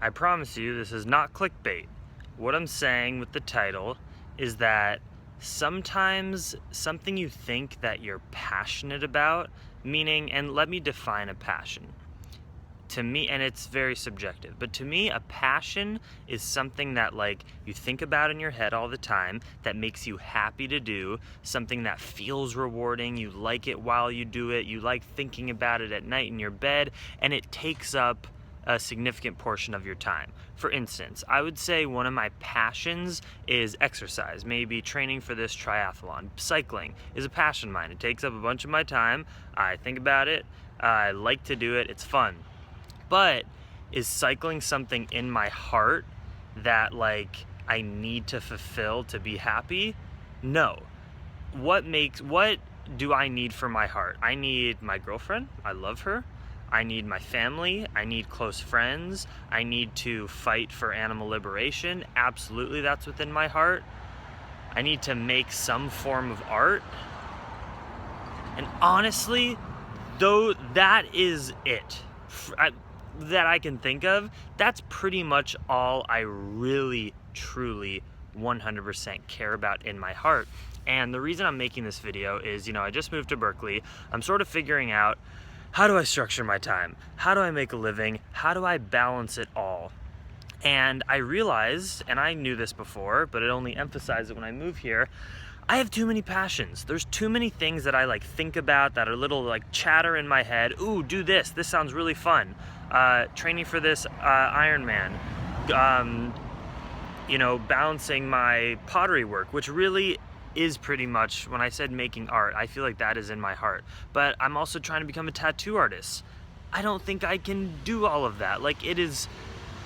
I promise you this is not clickbait. What I'm saying with the title is that sometimes something you think that you're passionate about, meaning, and let me define a passion. To me, and it's very subjective, but to me, a passion is something that like you think about in your head all the time, that makes you happy to do, something that feels rewarding, you like it while you do it, you like thinking about it at night in your bed, and it takes up a significant portion of your time. For instance, I would say one of my passions is exercise, maybe training for this triathlon. Cycling is a passion of mine. It takes up a bunch of my time. I think about it. I like to do it. It's fun. But is cycling something in my heart that like I need to fulfill to be happy? No. What do I need for my heart? I need my girlfriend. I love her. I need my family. I need close friends. I need to fight for animal liberation. Absolutely, that's within my heart. I need to make some form of art. And honestly, though, that is it. That I can think of, that's pretty much all I really, truly, 100% care about in my heart. And the reason I'm making this video is, I just moved to Berkeley. I'm sort of figuring out, how do I structure my time? How do I make a living? How do I balance it all? And I realized, and I knew this before, but it only emphasized it when I moved here, I have too many passions. There's too many things that I like think about that are little like chatter in my head. Ooh, do this. This sounds really fun. Training for this Ironman. Balancing my pottery work, which really is pretty much, when I said making art, I feel like that is in my heart. But I'm also trying to become a tattoo artist. I don't think I can do all of that. Like, it is,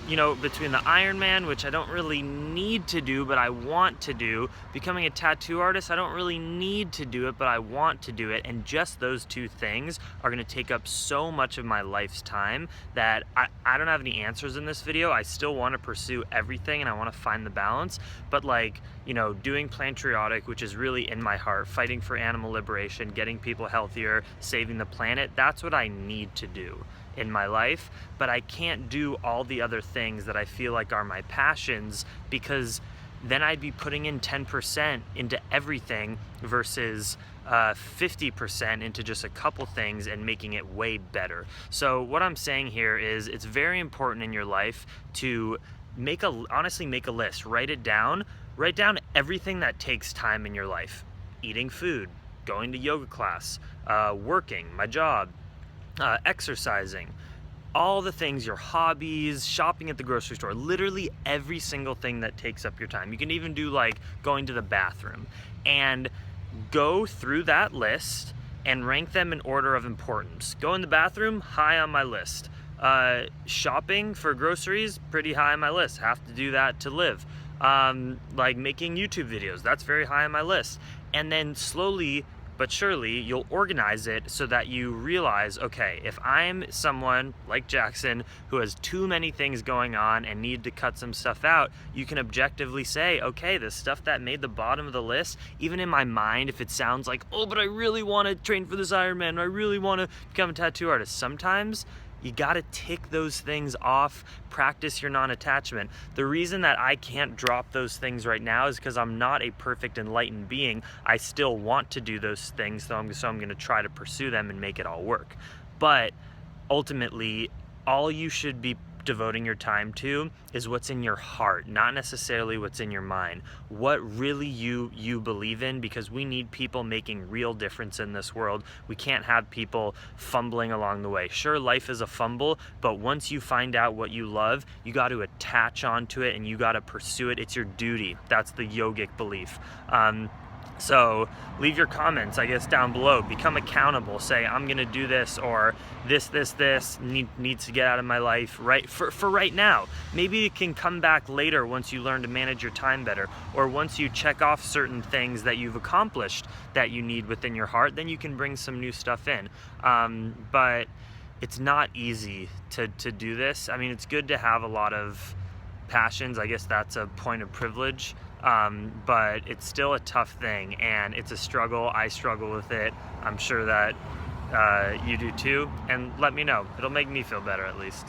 between the Ironman, which I don't really need to do, but I want to do, becoming a tattoo artist, I don't really need to do it, but I want to do it, and just those two things are gonna take up so much of my life's time that I don't have any answers in this video. I still wanna pursue everything, and I wanna find the balance, but doing Plantriotic, which is really in my heart, fighting for animal liberation, getting people healthier, saving the planet, that's what I need to do in my life. But I can't do all the other things that I feel like are my passions, because then I'd be putting in 10% into everything versus 50% into just a couple things and making it way better. So what I'm saying here is it's very important in your life to honestly make a list, write down everything that takes time in your life. Eating food, going to yoga class, working, my job, exercising, all the things, your hobbies, shopping at the grocery store, literally every single thing that takes up your time. You can even do like going to the bathroom, and go through that list and rank them in order of importance. Go in the bathroom, high on my list. Shopping for groceries, pretty high on my list. Have to do that to live. Like making YouTube videos, that's very high on my list. And then slowly but surely you'll organize it so that you realize, okay, if I'm someone like Jackson who has too many things going on and need to cut some stuff out, you can objectively say, okay, the stuff that made the bottom of the list, even in my mind, if it sounds like, oh, but I really want to train for this Ironman, I really want to become a tattoo artist, sometimes you gotta tick those things off, practice your non-attachment. The reason that I can't drop those things right now is because I'm not a perfect enlightened being. I still want to do those things, so I'm gonna try to pursue them and make it all work. But ultimately, all you should be devoting your time to is what's in your heart, not necessarily what's in your mind. What really you believe in, because we need people making real difference in this world. We can't have people fumbling along the way. Sure, life is a fumble, but once you find out what you love, you got to attach onto it and you got to pursue it. It's your duty. That's the yogic belief. So leave your comments, I guess, down below. Become accountable. Say, I'm gonna do this, or this needs to get out of my life right for right now. Maybe it can come back later once you learn to manage your time better, or once you check off certain things that you've accomplished that you need within your heart, then you can bring some new stuff in. But it's not easy to do this. I mean, it's good to have a lot of passions. I guess that's a point of privilege. But it's still a tough thing, and it's a struggle. I struggle with it. I'm sure that you do too, and let me know. It'll make me feel better, at least.